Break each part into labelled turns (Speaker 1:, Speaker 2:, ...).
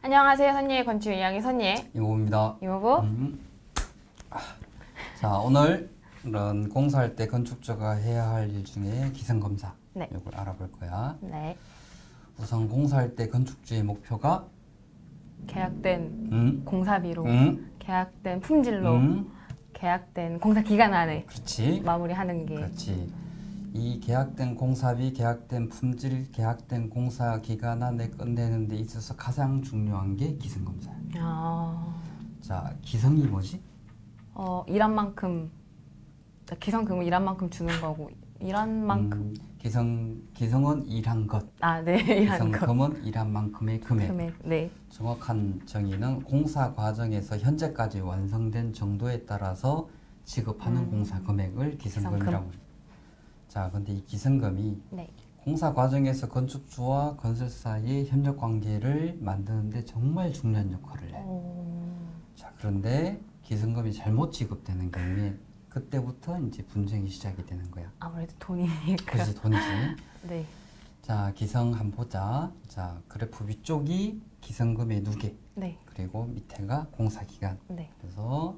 Speaker 1: 안녕하세요. 선예의 건축 이야기 선예
Speaker 2: 이모부입니다.
Speaker 1: 이모부.
Speaker 2: 자, 오늘은 공사할 때 건축주가 해야 할 일 중에 기성검사.
Speaker 1: 네.
Speaker 2: 이걸 알아볼 거야.
Speaker 1: 네.
Speaker 2: 우선 공사할 때 건축주의 목표가
Speaker 1: 계약된 공사비로,
Speaker 2: 응?
Speaker 1: 계약된 품질로,
Speaker 2: 응?
Speaker 1: 계약된 공사 기간 안에
Speaker 2: 그렇지.
Speaker 1: 마무리하는 게.
Speaker 2: 그렇지. 이 계약된 공사비, 계약된 품질, 계약된 공사 기간 안에 끝내는 데 있어서 가장 중요한 게 기성검사야. 자, 기성이 뭐지?
Speaker 1: 일한 만큼, 기성금은 일한 만큼 주는 거고, 일한 만큼.
Speaker 2: 기성은 일한 것.
Speaker 1: 네. 일한 것.
Speaker 2: 기성금은 일한 만큼의 금액.
Speaker 1: 네.
Speaker 2: 정확한 정의는 공사 과정에서 현재까지 완성된 정도에 따라서 지급하는 공사 금액을 기성금이라고 해요. 자, 근데 이 기성금이
Speaker 1: 네.
Speaker 2: 공사 과정에서 건축주와 건설사의 협력 관계를 만드는데 정말 중요한 역할을 해. 자, 그런데 기성금이 잘못 지급되는 경우에 그때부터 이제 분쟁이 시작이 되는 거야.
Speaker 1: 아무래도 돈이니까.
Speaker 2: 그렇지, 돈이지.
Speaker 1: 네.
Speaker 2: 자, 기성 한번 보자. 자, 그래프 위쪽이 기성금의 누계.
Speaker 1: 네.
Speaker 2: 그리고 밑에가 공사 기간.
Speaker 1: 네.
Speaker 2: 그래서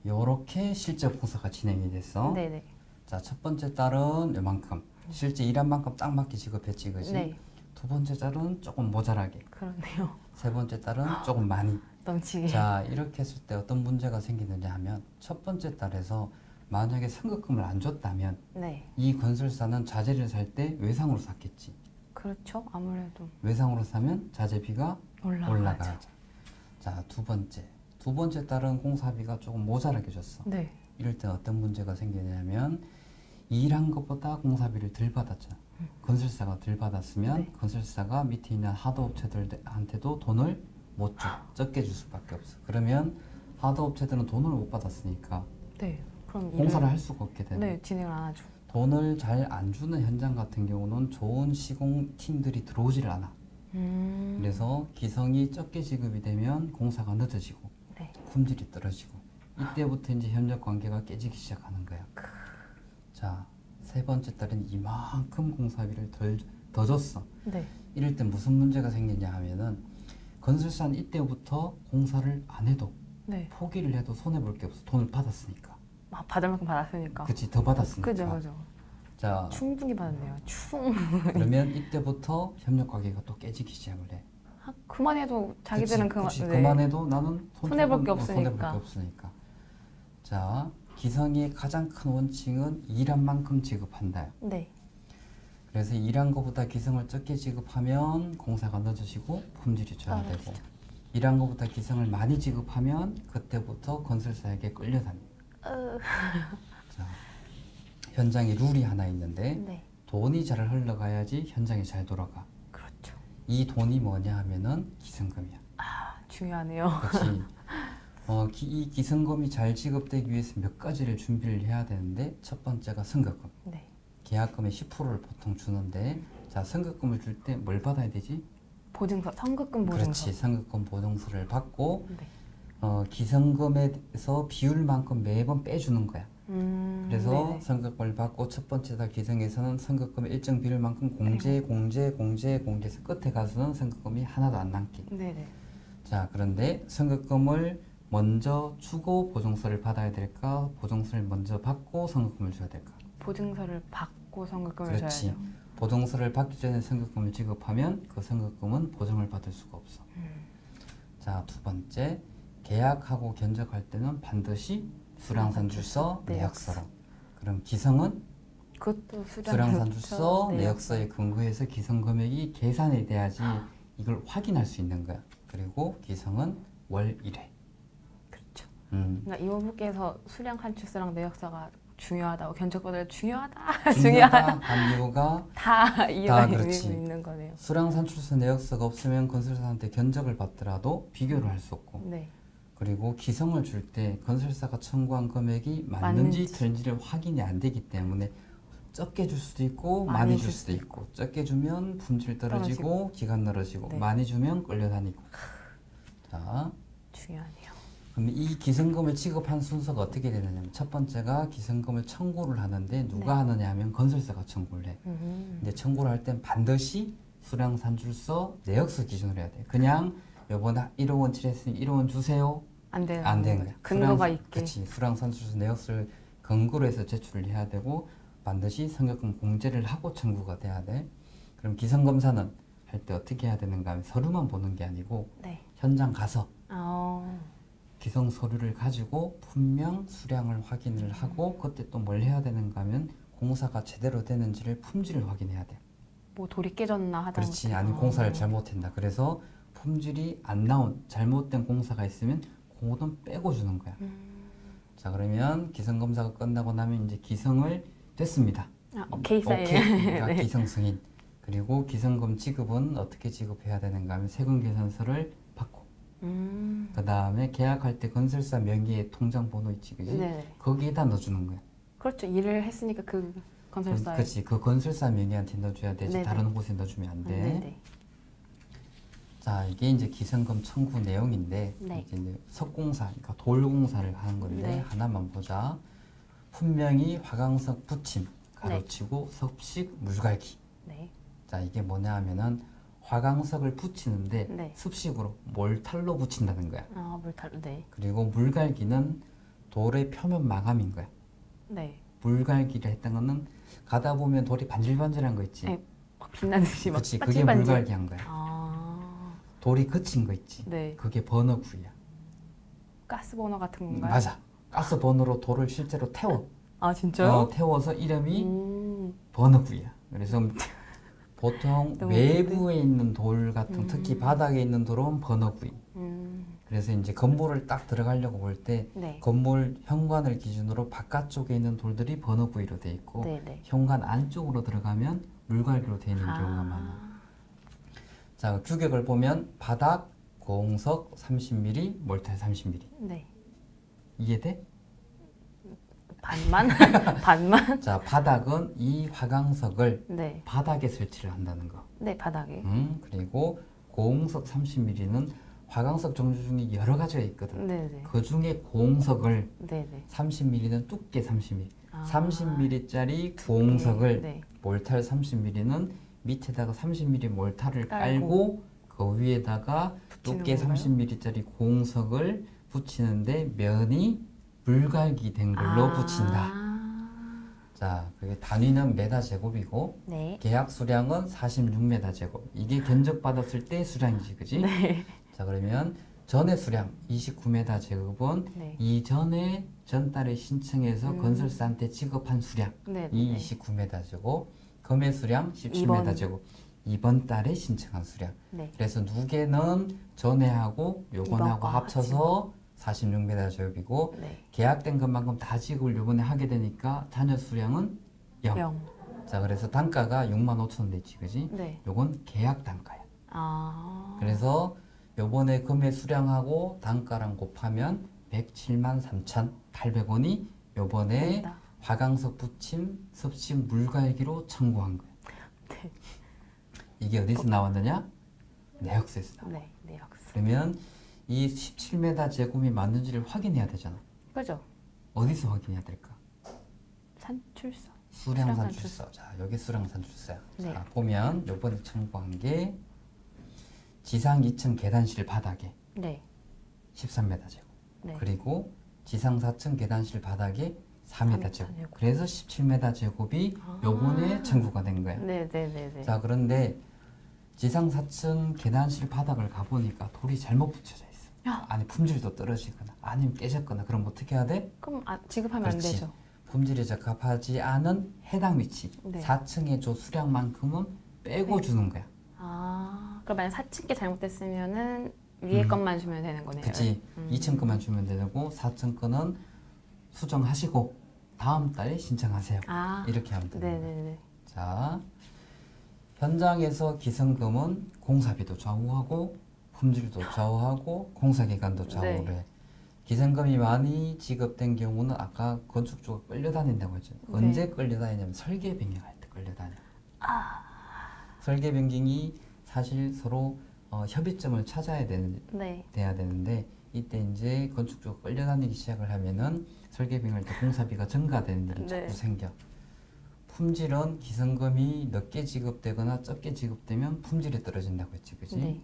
Speaker 2: 이렇게 실제 공사가 진행이 됐어.
Speaker 1: 네네.
Speaker 2: 자, 첫 번째 달은 요만큼. 실제 일한 만큼 딱 맞게 지급했지, 그지?
Speaker 1: 네.
Speaker 2: 두 번째 달은 조금 모자라게.
Speaker 1: 그러네요.
Speaker 2: 세 번째 달은 조금 많이.
Speaker 1: 넘치게.
Speaker 2: 자, 이렇게 했을 때 어떤 문제가 생기느냐 하면 첫 번째 달에서 만약에 승급금을 안 줬다면
Speaker 1: 네.
Speaker 2: 이 건설사는 자재를 살 때 외상으로 샀겠지.
Speaker 1: 그렇죠. 아무래도
Speaker 2: 외상으로 사면 자재비가 올라가죠. 자, 두 번째 달은 공사비가 조금 모자라게 줬어.
Speaker 1: 네.
Speaker 2: 이럴 때 어떤 문제가 생기냐면 일한 것보다 공사비를 덜 받았잖아. 건설사가 덜 받았으면
Speaker 1: 네.
Speaker 2: 건설사가 밑에 있는 하도업체들한테도 돈을 못 줘. 적게 줄 수밖에 없어. 그러면 하도업체들은 돈을 못 받았으니까
Speaker 1: 네. 그럼
Speaker 2: 공사를 할 수가 없게 되네.
Speaker 1: 네, 진행을 안 하죠.
Speaker 2: 돈을 잘 안 주는 현장 같은 경우는 좋은 시공팀들이 들어오질 않아. 그래서 기성이 적게 지급이 되면 공사가 늦어지고
Speaker 1: 네.
Speaker 2: 품질이 떨어지고 이때부터 이제 협력 관계가 깨지기 시작하는 거야. 자, 세 번째 달은 이만큼 공사비를 더 줬어.
Speaker 1: 네.
Speaker 2: 이럴 때 무슨 문제가 생기냐 하면은 건설사는 이때부터 공사를 안 해도
Speaker 1: 네.
Speaker 2: 포기를 해도 손해볼 게 없어. 돈을 받았으니까.
Speaker 1: 받을 만큼 받았으니까.
Speaker 2: 그치, 더 받았으니까.
Speaker 1: 그죠.
Speaker 2: 자,
Speaker 1: 충분히 받았네요.
Speaker 2: 그러면 이때부터 협력 관계가 또 깨지기 시작을 해.
Speaker 1: 그만해도 자기들은 네.
Speaker 2: 그만해도 나는
Speaker 1: 손해볼 게 없으니까.
Speaker 2: 자, 기성의 가장 큰 원칙은 일한 만큼 지급한다.
Speaker 1: 네.
Speaker 2: 그래서 일한 것보다 기성을 적게 지급하면 공사가 늦어지고 품질이 저하되고 일한 것보다 기성을 많이 지급하면 그때부터 건설사에게 끌려다니. 자, 현장에 룰이 하나 있는데
Speaker 1: 네.
Speaker 2: 돈이 잘 흘러가야지 현장이 잘 돌아가.
Speaker 1: 그렇죠.
Speaker 2: 이 돈이 뭐냐 하면은 기성금이야.
Speaker 1: 중요하네요.
Speaker 2: 그렇지. 이 기성금이 잘 지급되기 위해서 몇 가지를 준비를 해야 되는데 첫 번째가 승급금.
Speaker 1: 네.
Speaker 2: 계약금의 10%를 보통 주는데 자, 승급금을 줄 때 뭘 받아야 되지?
Speaker 1: 보증서, 성급금 보증서.
Speaker 2: 그렇지, 성급금 보증서를 받고
Speaker 1: 네.
Speaker 2: 기성금에서 비율만큼 매번 빼주는 거야. 그래서
Speaker 1: 네네.
Speaker 2: 성급금을 받고 첫 번째 달 기성에서는 성급금의 일정 비율만큼 공제해서 끝에 가서는 성급금이 하나도 안 남게.
Speaker 1: 네네.
Speaker 2: 자, 그런데 성급금을 먼저 주고 보증서를 받아야 될까? 보증서를 먼저 받고 성급금을 줘야 될까?
Speaker 1: 보증서를 받고 성급금을
Speaker 2: 그렇지.
Speaker 1: 줘야죠.
Speaker 2: 보증서를 받기 전에 성급금을 지급하면 그 성급금은 보증을 받을 수가 없어. 자, 두 번째, 계약하고 견적할 때는 반드시 수량산출서, 내역서로. 그럼 기성은
Speaker 1: 그것도
Speaker 2: 수량산출서, 내역서에 근거해서 기성 금액이 계산이 돼야지 이걸 확인할 수 있는 거야. 그리고 기성은 월 1회.
Speaker 1: 그렇죠.
Speaker 2: 그러니까
Speaker 1: 이모부께서 수량산출서랑 내역서가 중요하다고 견적보다 중요하다
Speaker 2: 한 이유가
Speaker 1: 다 이유가
Speaker 2: 그렇지.
Speaker 1: 있는 거네요.
Speaker 2: 수량산출서 내역서가 없으면 건설사한테 견적을 받더라도 비교를 할 수 없고
Speaker 1: 네.
Speaker 2: 그리고 기성을 줄 때 건설사가 청구한 금액이 맞는지 틀린지를 확인이 안 되기 때문에 적게 줄 수도 있고 많이 줄 수도 있고 적게 주면 품질 떨어지고 기간 늘어지고
Speaker 1: 네.
Speaker 2: 많이 주면 끌려다니고. 자,
Speaker 1: 중요하네요.
Speaker 2: 그럼 이 기성금을 지급한 순서가 어떻게 되느냐면 첫 번째가 기성금을 청구를 하는데 누가 하느냐 하면 건설사가 청구를 해. 근데 청구를 할 땐 반드시 수량산출서 내역서 기준으로 해야 돼. 그냥 요번에 1호 원 칠했으니 1호 원 주세요.
Speaker 1: 안 되는
Speaker 2: 안 되는 거야.
Speaker 1: 근거가 있게.
Speaker 2: 그렇지. 수량산출서 내역서를 근거로 해서 제출을 해야 되고 반드시 성역금 공제를 하고 청구가 돼야 돼. 그럼 기성검사는 할 때 어떻게 해야 되는가 하면 서류만 보는 게 아니고
Speaker 1: 네.
Speaker 2: 현장 가서
Speaker 1: 어.
Speaker 2: 기성 서류를 가지고 분명 수량을 확인을 하고 그때 또 뭘 해야 되는가 하면 공사가 제대로 되는지를 품질을 확인해야 돼.
Speaker 1: 뭐 돌이 깨졌나 하다못해.
Speaker 2: 그렇지. 아니면 공사를 잘못했나. 그래서 품질이 안 나온 잘못된 공사가 있으면 그거는 빼고 주는 거야. 자, 그러면 기성검사가 끝나고 나면 이제 기성을 됐습니다.
Speaker 1: 아, 오케이 사인.
Speaker 2: 오케이. 그러니까
Speaker 1: 네.
Speaker 2: 기성 승인. 그리고 기성금 지급은 어떻게 지급해야 되는가 하면 세금 계산서를 받고 그 다음에 계약할 때 건설사 명의의 통장 번호 있지, 그지?
Speaker 1: 네.
Speaker 2: 거기에다 넣어주는 거야.
Speaker 1: 그렇죠. 일을 했으니까 그 건설사에.
Speaker 2: 그렇지. 그 건설사 명의한테 넣어줘야 되지.
Speaker 1: 네네.
Speaker 2: 다른 곳에 넣어주면 안 돼.
Speaker 1: 네네.
Speaker 2: 자, 이게 이제 기성금 청구 내용인데
Speaker 1: 네.
Speaker 2: 이제 석공사, 그러니까 돌공사를 하는 건데
Speaker 1: 네.
Speaker 2: 하나만 보자. 분명히 화강석 붙임, 가로치고 섭식 물갈기.
Speaker 1: 네.
Speaker 2: 자, 이게 뭐냐 하면은 화강석을 붙이는데
Speaker 1: 네.
Speaker 2: 습식으로 몰탈로 붙인다는 거야.
Speaker 1: 아, 물탈. 네.
Speaker 2: 그리고 물갈기는 돌의 표면 마감인 거야.
Speaker 1: 네.
Speaker 2: 물갈기를 했던 거는 가다 보면 돌이 반질반질한 거 있지.
Speaker 1: 네. 확 빛나듯이 막
Speaker 2: 그치, 그게
Speaker 1: 반질반질.
Speaker 2: 물갈기한 거야.
Speaker 1: 아.
Speaker 2: 돌이 그친 거 있지.
Speaker 1: 네.
Speaker 2: 그게 버너구이야.
Speaker 1: 가스 버너 같은 건가요?
Speaker 2: 맞아. 가스 버너로 돌을 실제로 태워.
Speaker 1: 아, 진짜요?
Speaker 2: 태워서 이름이
Speaker 1: 음.
Speaker 2: 버너구이야. 그래서 보통
Speaker 1: 너무
Speaker 2: 외부에 있는 돌 같은 특히 바닥에 있는 돌은 버너구이. 그래서 이제 건물을 딱 들어가려고 볼 때
Speaker 1: 네.
Speaker 2: 건물 현관을 기준으로 바깥쪽에 있는 돌들이 버너구이로 돼 있고
Speaker 1: 네네.
Speaker 2: 현관 안쪽으로 들어가면 물갈기로 돼 있는 경우가 많아. 자, 규격을 보면 바닥 공석 30mm, 몰탈 30mm.
Speaker 1: 네.
Speaker 2: 이해돼?
Speaker 1: 반만? 반만?
Speaker 2: 자, 바닥은 이 화강석을
Speaker 1: 네.
Speaker 2: 바닥에 설치를 한다는 거.
Speaker 1: 네, 바닥에.
Speaker 2: 그리고 고홍석 30mm는 화강석 종류 중에 여러 가지가 있거든.
Speaker 1: 네네.
Speaker 2: 그 중에 고홍석을
Speaker 1: 네네.
Speaker 2: 30mm는 두께 30mm,
Speaker 1: 아.
Speaker 2: 30mm짜리 고홍석을
Speaker 1: 네.
Speaker 2: 몰탈 30mm는 밑에다가 30mm 몰탈을
Speaker 1: 깔고.
Speaker 2: 깔고 그 위에다가
Speaker 1: 붙이는
Speaker 2: 두께
Speaker 1: 건가요?
Speaker 2: 30mm짜리 고홍석을 붙이는데 면이 물갈기 된 걸로 붙인다. 자, 그게 단위는 메다 제곱이고
Speaker 1: 네.
Speaker 2: 계약 수량은 46메다 제곱. 이게 견적받았을 때 수량이지, 그지?
Speaker 1: 네.
Speaker 2: 자, 그러면 전의 수량 29메다 제곱은
Speaker 1: 네.
Speaker 2: 이전에 전달에 신청해서 건설사한테 지급한 수량
Speaker 1: 네.
Speaker 2: 이 29메다 제곱, 금의 수량 17메다
Speaker 1: 이번.
Speaker 2: 제곱. 이번 달에 신청한 수량.
Speaker 1: 네.
Speaker 2: 그래서 두 개는 전에하고 요번하고
Speaker 1: 이번과
Speaker 2: 합쳐서 46메다 제곱이고
Speaker 1: 네.
Speaker 2: 계약된 것만큼 다 지급을 요번에 하게 되니까 잔여 수량은 0.
Speaker 1: 0.
Speaker 2: 자, 그래서 단가가 65,000원 됐지, 그지?
Speaker 1: 네.
Speaker 2: 요건 계약 단가야.
Speaker 1: 아.
Speaker 2: 그래서 요번에 금의 수량하고 단가랑 곱하면 173,800원이 요번에
Speaker 1: 된다.
Speaker 2: 화강석 붙임 섭식 물갈기로 청구한 거야.
Speaker 1: 네.
Speaker 2: 이게 어디서 나왔느냐? 내역서에서 나와.
Speaker 1: 네. 네, 역수.
Speaker 2: 그러면 이 17m 제곱이 맞는지를 확인해야 되잖아.
Speaker 1: 그죠?
Speaker 2: 어디서 확인해야 될까?
Speaker 1: 산출서.
Speaker 2: 수량산출서. 자, 여기 수량산출서야.
Speaker 1: 네.
Speaker 2: 자, 보면 요번에 청구한 게 지상 2층 계단실 바닥에
Speaker 1: 네.
Speaker 2: 13m 제곱.
Speaker 1: 네.
Speaker 2: 그리고 지상 4층 계단실 바닥에 4m
Speaker 1: 4m
Speaker 2: 제곱.
Speaker 1: 제곱.
Speaker 2: 그래서 17m 제곱이 요번에 청구가 된 거야.
Speaker 1: 네, 네, 네, 네.
Speaker 2: 자, 그런데 지상 4층 계단실 바닥을 가보니까 돌이 잘못 붙여져 있어.
Speaker 1: 야.
Speaker 2: 아니, 품질도 떨어지거나 아니면 깨졌거나 그럼 어떻게 해야 돼?
Speaker 1: 그럼 지급하면 안
Speaker 2: 그렇지.
Speaker 1: 되죠.
Speaker 2: 품질이 적합하지 않은 해당 위치
Speaker 1: 네.
Speaker 2: 4층의 조 수량만큼은 빼고 주는 거야.
Speaker 1: 아, 그럼 만약 4층 게 잘못됐으면은 위에 것만 주면 되는 거네요.
Speaker 2: 그치. 2층 거만 주면 되고 4층 거는 수정하시고 다음 달에 신청하세요.
Speaker 1: 아.
Speaker 2: 이렇게 하면 됩니다.
Speaker 1: 네네네.
Speaker 2: 자, 현장에서 기성금은 공사비도 좌우하고 품질도 좌우하고 공사기간도 좌우를
Speaker 1: 네.
Speaker 2: 해. 기성금이 많이 지급된 경우는 아까 건축 쪽으로 끌려다닌다고 했죠.
Speaker 1: 네.
Speaker 2: 언제 끌려다니냐면 설계 변경할 때 끌려다녀. 설계 변경이 사실 서로 협의점을 찾아야
Speaker 1: 네.
Speaker 2: 돼야 되는데 이때 이제 건축 쪽으로 끌려다니기 시작을 하면은 설계 변경할 때 공사비가 증가되는 일이
Speaker 1: 네.
Speaker 2: 자꾸 생겨. 품질은 기성금이 늦게 지급되거나 적게 지급되면 품질이 떨어진다고 했지, 그지?
Speaker 1: 네.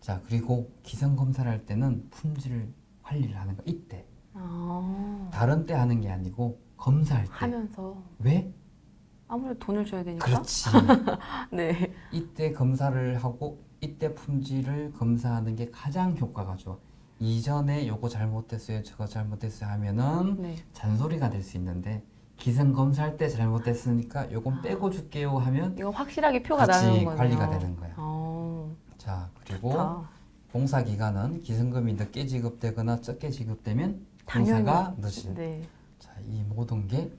Speaker 2: 자, 그리고 기성 검사를 할 때는 품질 관리를 하는 거 이때. 다른 때 하는 게 아니고 검사할 때.
Speaker 1: 하면서
Speaker 2: 왜?
Speaker 1: 아무래도 돈을 줘야 되니까.
Speaker 2: 그렇지.
Speaker 1: 네.
Speaker 2: 이때 검사를 하고 이때 품질을 검사하는 게 가장 효과가 좋아. 이전에 요거 잘못됐어요, 저거 잘못됐어요 하면은
Speaker 1: 네.
Speaker 2: 잔소리가 될 수 있는데 기성 검사할 때 잘못됐으니까 요건 빼고 줄게요 하면
Speaker 1: 이거 확실하게 표가
Speaker 2: 그렇지,
Speaker 1: 나는 거네요.
Speaker 2: 관리가 되는 거야.
Speaker 1: 어,
Speaker 2: 자, 그리고
Speaker 1: 좋다.
Speaker 2: 공사 기간은 기성금이 늦게 지급되거나 적게 지급되면
Speaker 1: 당연히.
Speaker 2: 공사가 늦은.
Speaker 1: 네.
Speaker 2: 자, 이 모든 게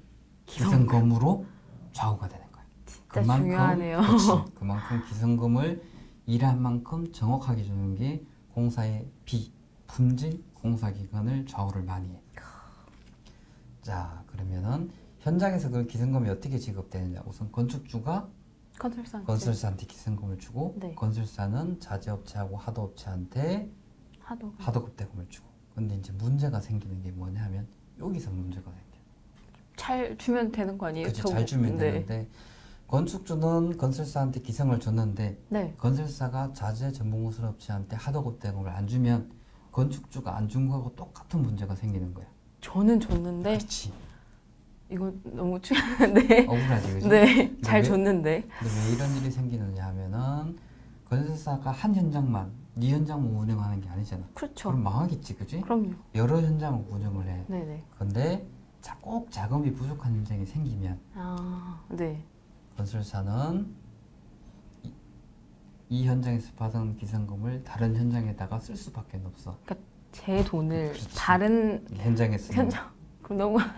Speaker 2: 기성금으로 좌우가 되는 거야.
Speaker 1: 진짜 중요하네요.
Speaker 2: 그치, 그만큼 기성금을 일한 만큼 정확하게 주는 게 공사의 품질, 공사 기간을 좌우를 많이 해. 자, 그러면은 현장에서 그 기성금이 어떻게 지급되느냐? 우선 건축주가 건설사한테 기성금을 주고
Speaker 1: 네.
Speaker 2: 건설사는 자재업체하고 하도업체한테 하도급대금을 주고. 근데 이제 문제가 생기는 게 뭐냐면 여기서 문제가 생겨.
Speaker 1: 잘 주면 되는 거 아니에요?
Speaker 2: 그치, 잘 주면 되는데 건축주는 건설사한테 기성을 줬는데
Speaker 1: 네.
Speaker 2: 건설사가 자재 전문건설업체한테 하도급대금을 안 주면 건축주가 안 준 거하고 똑같은 문제가 생기는 거야.
Speaker 1: 저는 줬는데
Speaker 2: 그렇지.
Speaker 1: 이거 너무 네.
Speaker 2: 억울하지, 그지?
Speaker 1: 네. 잘 줬는데.
Speaker 2: 근데 왜 이런 일이 생기느냐 하면은 건설사가 한 현장만 네 현장만 운영하는 게 아니잖아.
Speaker 1: 그렇죠.
Speaker 2: 그럼 망하겠지, 그지?
Speaker 1: 그럼요.
Speaker 2: 여러 현장을 운영을 해.
Speaker 1: 네네.
Speaker 2: 근데 꼭 자금이 부족한 현장이 생기면
Speaker 1: 네.
Speaker 2: 건설사는 이 현장에서 받은 기성금을 다른 현장에다가 쓸 수밖에 없어.
Speaker 1: 그러니까 제 돈을
Speaker 2: 그렇지.
Speaker 1: 다른
Speaker 2: 현장에 쓰는.
Speaker 1: 그럼 너무
Speaker 2: 근데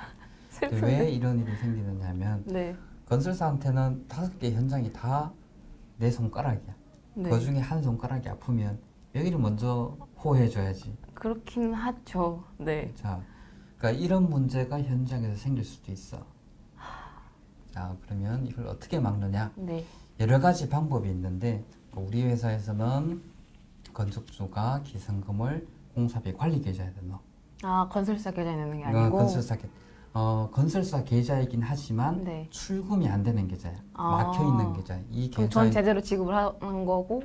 Speaker 1: 슬픈데.
Speaker 2: 왜 이런 일이 생기느냐 하면
Speaker 1: 네.
Speaker 2: 건설사한테는 5개 현장이 다 내 손가락이야.
Speaker 1: 네.
Speaker 2: 그 중에 한 손가락이 아프면 여기를 먼저 호해줘야지.
Speaker 1: 그렇긴 하죠. 네.
Speaker 2: 자, 그러니까 이런 문제가 현장에서 생길 수도 있어. 자, 그러면 이걸 어떻게 막느냐?
Speaker 1: 네.
Speaker 2: 여러 가지 방법이 있는데 우리 회사에서는 건축주가 기성금을 공사비 관리 계좌에 넣어.
Speaker 1: 건설사 계좌에 넣는 게
Speaker 2: 이건
Speaker 1: 아니고.
Speaker 2: 건설사 계좌이긴 하지만
Speaker 1: 네.
Speaker 2: 출금이 안 되는 계좌야. 막혀 있는 계좌. 이
Speaker 1: 그럼
Speaker 2: 계좌에
Speaker 1: 전 제대로 지급을 하는 거고.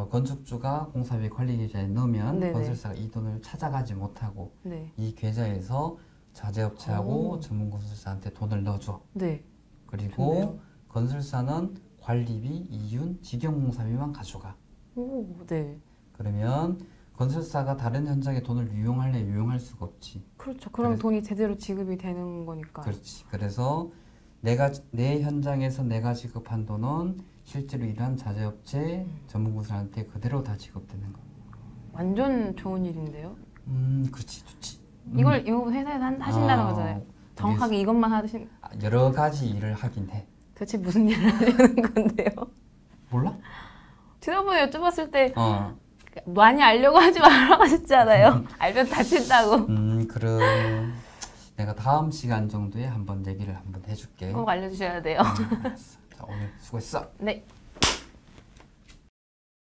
Speaker 2: 건축주가 공사비 관리 계좌에 넣으면
Speaker 1: 네네.
Speaker 2: 건설사가 이 돈을 찾아가지 못하고
Speaker 1: 네.
Speaker 2: 이 계좌에서 자재업체하고
Speaker 1: 오.
Speaker 2: 전문건설사한테 돈을 넣어줘.
Speaker 1: 네.
Speaker 2: 그리고
Speaker 1: 좋네요.
Speaker 2: 건설사는 관리비, 이윤, 직영공사비만 가져가.
Speaker 1: 오, 네.
Speaker 2: 그러면 건설사가 다른 현장에 돈을 유용할 수가 없지.
Speaker 1: 그렇죠. 그럼
Speaker 2: 그래서-
Speaker 1: 돈이 제대로 지급이 되는 거니까.
Speaker 2: 그렇지. 그래서 내 현장에서 내가 지급한 돈은 실제로 일한 자재업체, 전문건설한테 그대로 다 지급되는 거.
Speaker 1: 완전 좋은 일인데요.
Speaker 2: 그렇지, 좋지.
Speaker 1: 이걸 이 부분 회사에서 하신다는 거잖아요. 정확하게 이것만 하신.
Speaker 2: 여러 가지 일을 하긴 해.
Speaker 1: 도대체 무슨 일을 하려는 건데요?
Speaker 2: 몰라?
Speaker 1: 지난번에 여쭤봤을 때
Speaker 2: 어.
Speaker 1: 많이 알려고 하지 말라고 하셨잖아요. 알면 다친다고.
Speaker 2: 그럼 내가 다음 시간 정도에 한번 얘기를 한번 해줄게.
Speaker 1: 꼭 알려주셔야 돼요.
Speaker 2: 알았어. 자, 오늘 수고했어.
Speaker 1: 네.